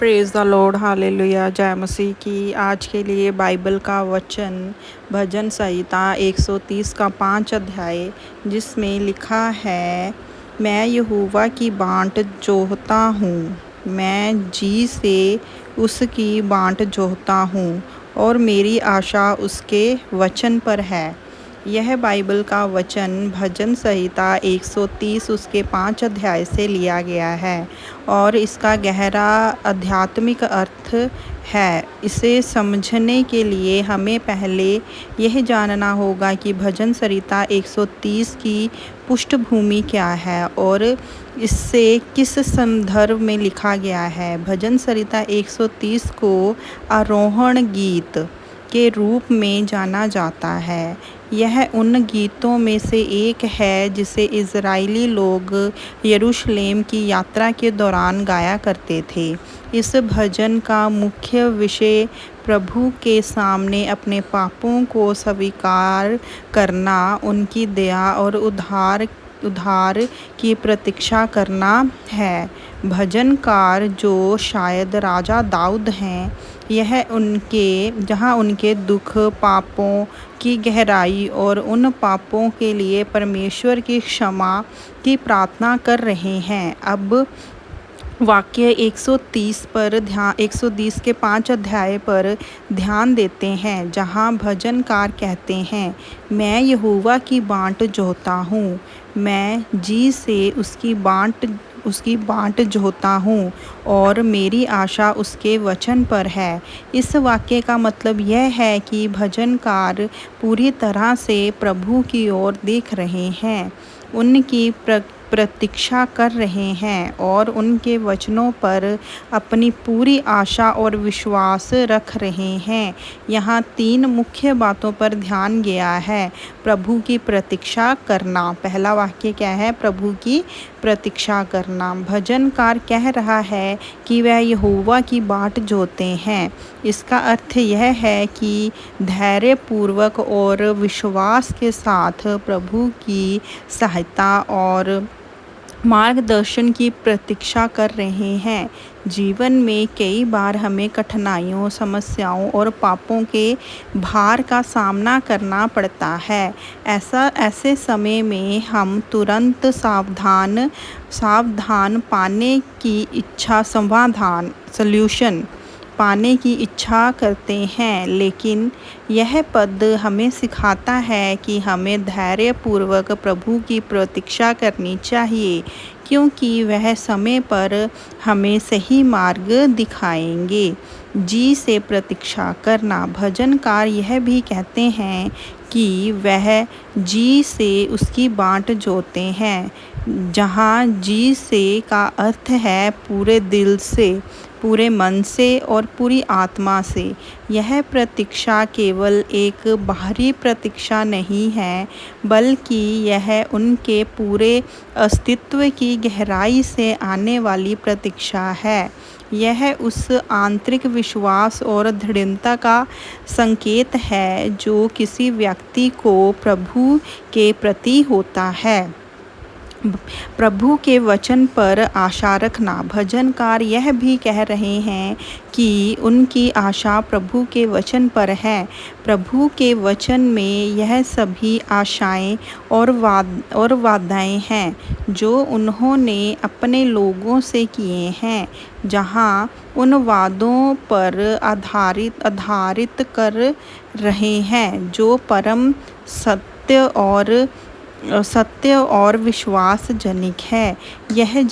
Praise the Lord, hallelujah, जय मसीह की। आज के लिए बाइबल का वचन भजन संहिता 130 का 5 अध्याय, जिसमें लिखा है, मैं यहोवा की बाट जोहता हूँ, मैं जी से उसकी बाट जोहता हूँ और मेरी आशा उसके वचन पर है। यह बाइबल का वचन भजन संहिता 130 उसके 5 अध्याय से लिया गया है और इसका गहरा आध्यात्मिक अर्थ है। इसे समझने के लिए हमें पहले यह जानना होगा कि भजन संहिता 130 की पृष्ठभूमि क्या है और इससे किस संदर्भ में लिखा गया है। भजन संहिता 130 को आरोहण गीत के रूप में जाना जाता है। यह उन गीतों में से एक है जिसे इज़राइली लोग यरूशलेम की यात्रा के दौरान गाया करते थे। इस भजन का मुख्य विषय प्रभु के सामने अपने पापों को स्वीकार करना, उनकी दया और उद्धार की प्रतीक्षा करना है। भजनकार, जो शायद राजा दाऊद हैं, जहाँ उनके दुख, पापों की गहराई और उन पापों के लिए परमेश्वर की क्षमा की प्रार्थना कर रहे हैं। अब वाक्य 130 के 5 अध्याय पर ध्यान देते हैं, जहाँ भजनकार कहते हैं, मैं यहोवा की बाट जोहता हूँ, मैं जी से उसकी बाट जोहता हूँ और मेरी आशा उसके वचन पर है। इस वाक्य का मतलब यह है कि भजनकार पूरी तरह से प्रभु की ओर देख रहे हैं, उनकी प्रतीक्षा कर रहे हैं और उनके वचनों पर अपनी पूरी आशा और विश्वास रख रहे हैं। यहाँ 3 मुख्य बातों पर ध्यान गया है। प्रभु की प्रतीक्षा करना, पहला वाक्य क्या है? प्रभु की प्रतीक्षा करना। भजनकार कह रहा है कि वह यहोवा की बाट जोहते हैं। इसका अर्थ यह है कि धैर्यपूर्वक और विश्वास के साथ प्रभु की सहायता और मार्गदर्शन की प्रतीक्षा कर रहे हैं। जीवन में कई बार हमें कठिनाइयों, समस्याओं और पापों के भार का सामना करना पड़ता है। ऐसे समय में हम तुरंत समाधान पाने की इच्छा करते हैं, लेकिन यह पद हमें सिखाता है कि हमें धैर्यपूर्वक प्रभु की प्रतीक्षा करनी चाहिए, क्योंकि वह समय पर हमें सही मार्ग दिखाएंगे। जी से प्रतीक्षा करना। भजनकार यह भी कहते हैं कि वह जी से उसकी बाट जोहते हैं, जहाँ जी से का अर्थ है पूरे दिल से, पूरे मन से और पूरी आत्मा से। यह प्रतीक्षा केवल एक बाहरी प्रतीक्षा नहीं है, बल्कि यह उनके पूरे अस्तित्व की गहराई से आने वाली प्रतीक्षा है। यह उस आंतरिक विश्वास और दृढ़ता का संकेत है जो किसी व्यक्ति को प्रभु के प्रति होता है। प्रभु के वचन पर आशा रखना। भजनकार यह भी कह रहे हैं कि उनकी आशा प्रभु के वचन पर है। प्रभु के वचन में यह सभी आशाएं और वादाएं हैं जो उन्होंने अपने लोगों से किए हैं, जहां उन वादों पर आधारित कर रहे हैं जो परम सत्य और विश्वासजनक है। वह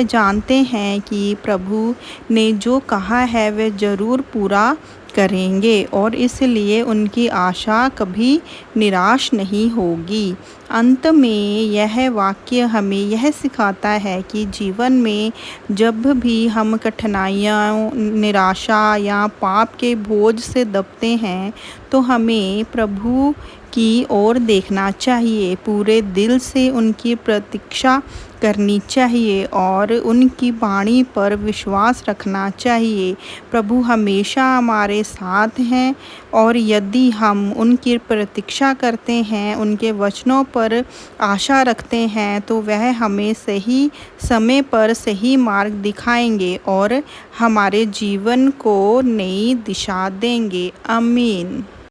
जानते हैं कि प्रभु ने जो कहा है वह जरूर पूरा करेंगे और इसलिए उनकी आशा कभी निराश नहीं होगी। अंत में यह वाक्य हमें यह सिखाता है कि जीवन में जब भी हम कठिनाइयों, निराशा या पाप के बोझ से दबते हैं, तो हमें प्रभु की ओर देखना चाहिए, पूरे दिल से उनकी प्रतीक्षा करनी चाहिए और उनकी वाणी पर विश्वास रखना चाहिए। प्रभु हमेशा हमारे साथ हैं और यदि हम उनकी प्रतीक्षा करते हैं, उनके वचनों पर आशा रखते हैं, तो वह हमें सही समय पर सही मार्ग दिखाएंगे और हमारे जीवन को नई दिशा देंगे। आमीन।